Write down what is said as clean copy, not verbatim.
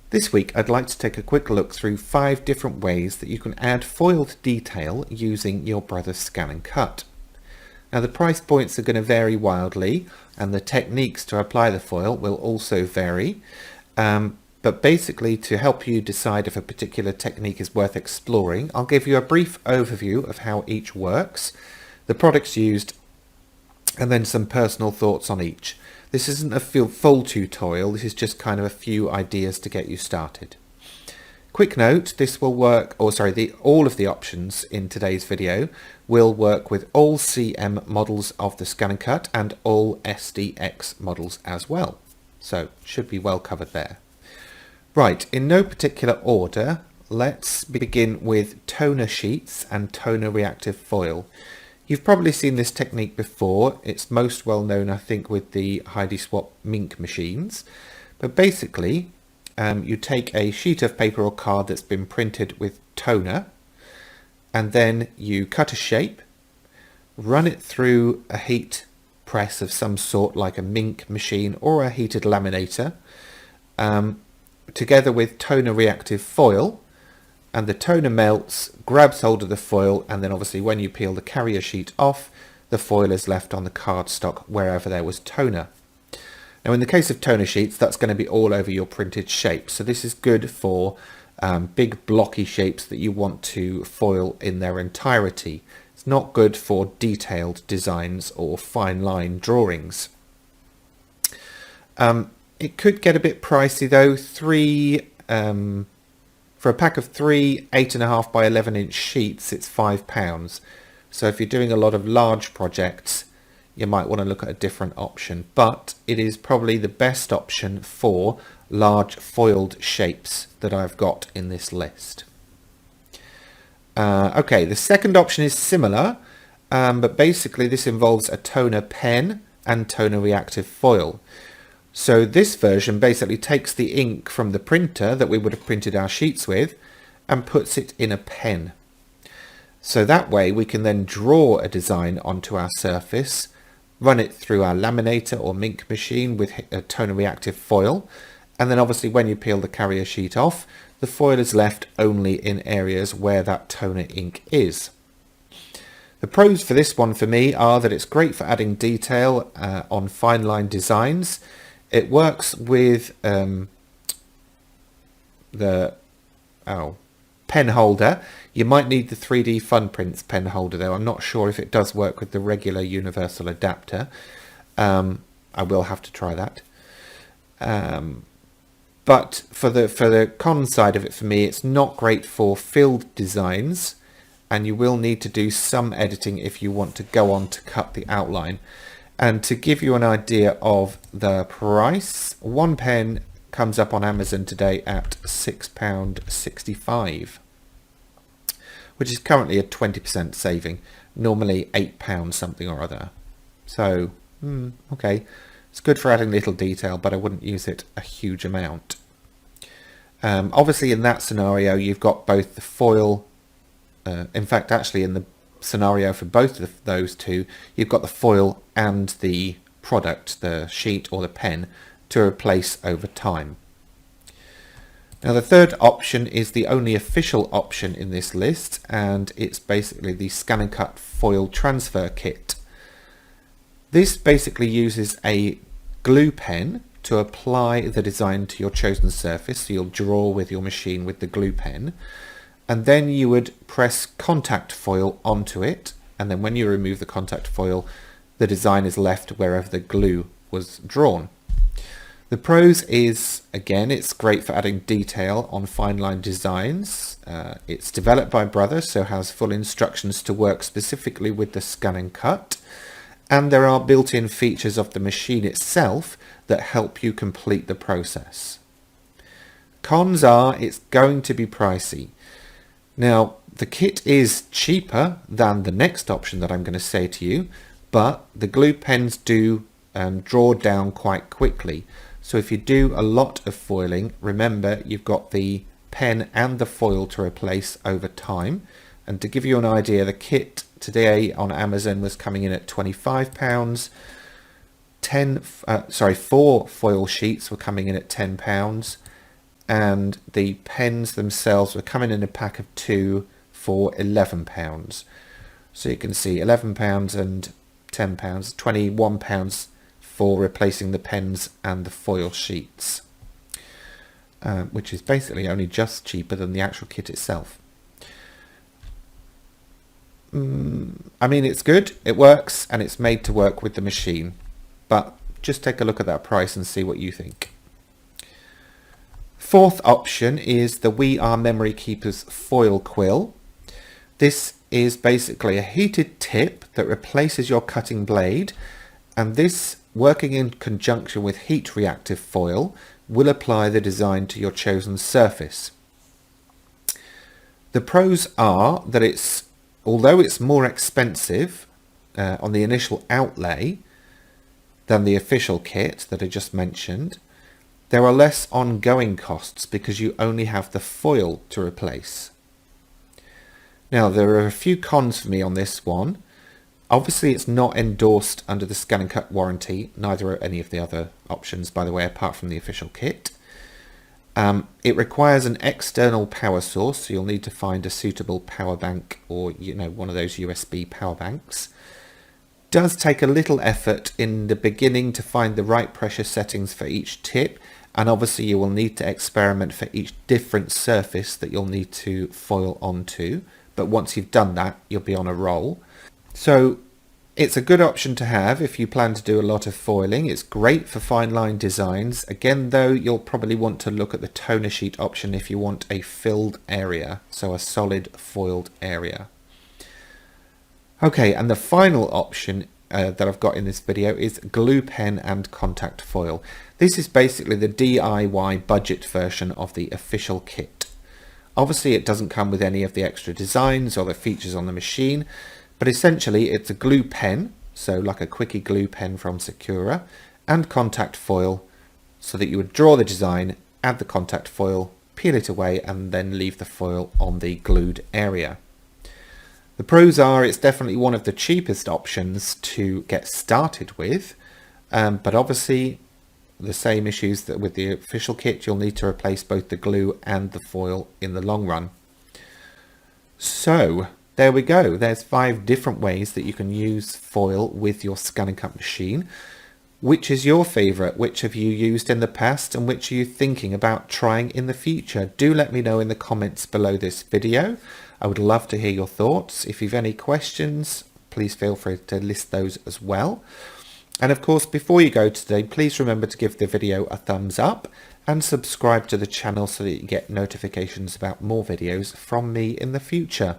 This week I'd like to take a quick look through 5 different ways that you can add foiled detail using your Brother's Scan and Cut. Now the price points are going to vary wildly and the techniques to apply the foil will also vary, but basically to help you decide if a particular technique is worth exploring, I'll give you a brief overview of how each works, the products used, and then some personal thoughts on each. This isn't a full tutorial, this is just kind of a few ideas to get you started. Quick note, this will work, all of the options in today's video will work with all CM models of the Scan and Cut and all SDX models as well. So should be well covered there. Right, in no particular order, let's begin with toner sheets and toner reactive foil. You've probably seen this technique before. It's most well known, I think, with the Heidi Swap Mink machines. But basically, you take a sheet of paper or card that's been printed with toner, and then you cut a shape, run it through a heat press of some sort, like a Mink machine or a heated laminator, together with toner reactive foil. And the toner melts, grabs hold of the foil, and then obviously when you peel the carrier sheet off, the foil is left on the cardstock wherever there was toner. Now in the case of toner sheets, that's going to be all over your printed shape. So this is good for big blocky shapes that you want to foil in their entirety. It's not good for detailed designs or fine line drawings. It could get a bit pricey though. For a pack of 3 8.5 by 11 inch sheets, it's £5. So if you're doing a lot of large projects, you might want to look at a different option, but it is probably the best option for large foiled shapes that I've got in this list. Okay, the second option is similar, but basically this involves a toner pen and toner reactive foil. So this version basically takes the ink from the printer that we would have printed our sheets with and puts it in a pen. So that way we can then draw a design onto our surface, run it through our laminator or Mink machine with a toner reactive foil, and then obviously when you peel the carrier sheet off, the foil is left only in areas where that toner ink is. The pros for this one for me are that it's great for adding detail on fine line designs. It works with the pen holder. You might need the 3D Fun Prints pen holder though. I'm not sure if it does work with the regular universal adapter. I will have to try that. But for the con side of it for me, it's not great for filled designs, and you will need to do some editing if you want to go on to cut the outline. And to give you an idea of the price, one pen comes up on Amazon today at £6.65, which is currently a 20% saving, normally £8 something or other. So, okay, it's good for adding little detail, but I wouldn't use it a huge amount. Obviously in that scenario, you've got both the foil, in fact actually in the scenario for both of those two, you've got the foil and the product, the sheet or the pen, to replace over time. Now the third option is the only official option in this list, and it's basically the Scan and Cut foil transfer kit. This basically uses a glue pen to apply the design to your chosen surface, so you'll draw with your machine with the glue pen, and then you would press contact foil onto it, and then when you remove the contact foil, the design is left wherever the glue was drawn. The pros is, again, it's great for adding detail on fine line designs. It's developed by Brother, so has full instructions to work specifically with the Scan and Cut, and there are built-in features of the machine itself that help you complete the process. Cons are, it's going to be pricey. Now, the kit is cheaper than the next option that I'm going to say to you, but the glue pens do draw down quite quickly. So if you do a lot of foiling, remember you've got the pen and the foil to replace over time. And to give you an idea, the kit today on Amazon was coming in at £25. 4 foil sheets were coming in at £10. and the pens themselves were coming in a pack of 2 for £11. So you can see £11 and £10, £21 for replacing the pens and the foil sheets, which is basically only just cheaper than the actual kit itself. I mean, it's good, it works, and it's made to work with the machine, but just take a look at that price and see what you think. Fourth option is the We Are Memory Keepers foil quill. This is basically a heated tip that replaces your cutting blade, and this, working in conjunction with heat reactive foil, will apply the design to your chosen surface. The pros are that although it's more expensive on the initial outlay than the official kit that I just mentioned, there are less ongoing costs because you only have the foil to replace. Now, there are a few cons for me on this one. Obviously, it's not endorsed under the scan and cut warranty, neither are any of the other options, by the way, apart from the official kit. It requires an external power source, so you'll need to find a suitable power bank or one of those USB power banks. Does take a little effort in the beginning to find the right pressure settings for each tip, and obviously you will need to experiment for each different surface that you'll need to foil onto, but once you've done that you'll be on a roll. So it's a good option to have if you plan to do a lot of foiling. It's great for fine line designs. Again though, you'll probably want to look at the toner sheet option if you want a filled area, so a solid foiled area. Okay, and the final option that I've got in this video is glue pen and contact foil. This is basically the DIY budget version of the official kit. Obviously it doesn't come with any of the extra designs or the features on the machine, but essentially it's a glue pen, so like a quickie glue pen from Sakura, and contact foil, so that you would draw the design, add the contact foil, peel it away, and then leave the foil on the glued area. The pros are it's definitely one of the cheapest options to get started with, but obviously the same issues that with the official kit, you'll need to replace both the glue and the foil in the long run. So there we go. There's 5 different ways that you can use foil with your scan and cut machine. Which is your favourite? Which have you used in the past and which are you thinking about trying in the future? Do let me know in the comments below this video. I would love to hear your thoughts. If you've any questions, please feel free to list those as well. And of course, before you go today, please remember to give the video a thumbs up and subscribe to the channel so that you get notifications about more videos from me in the future.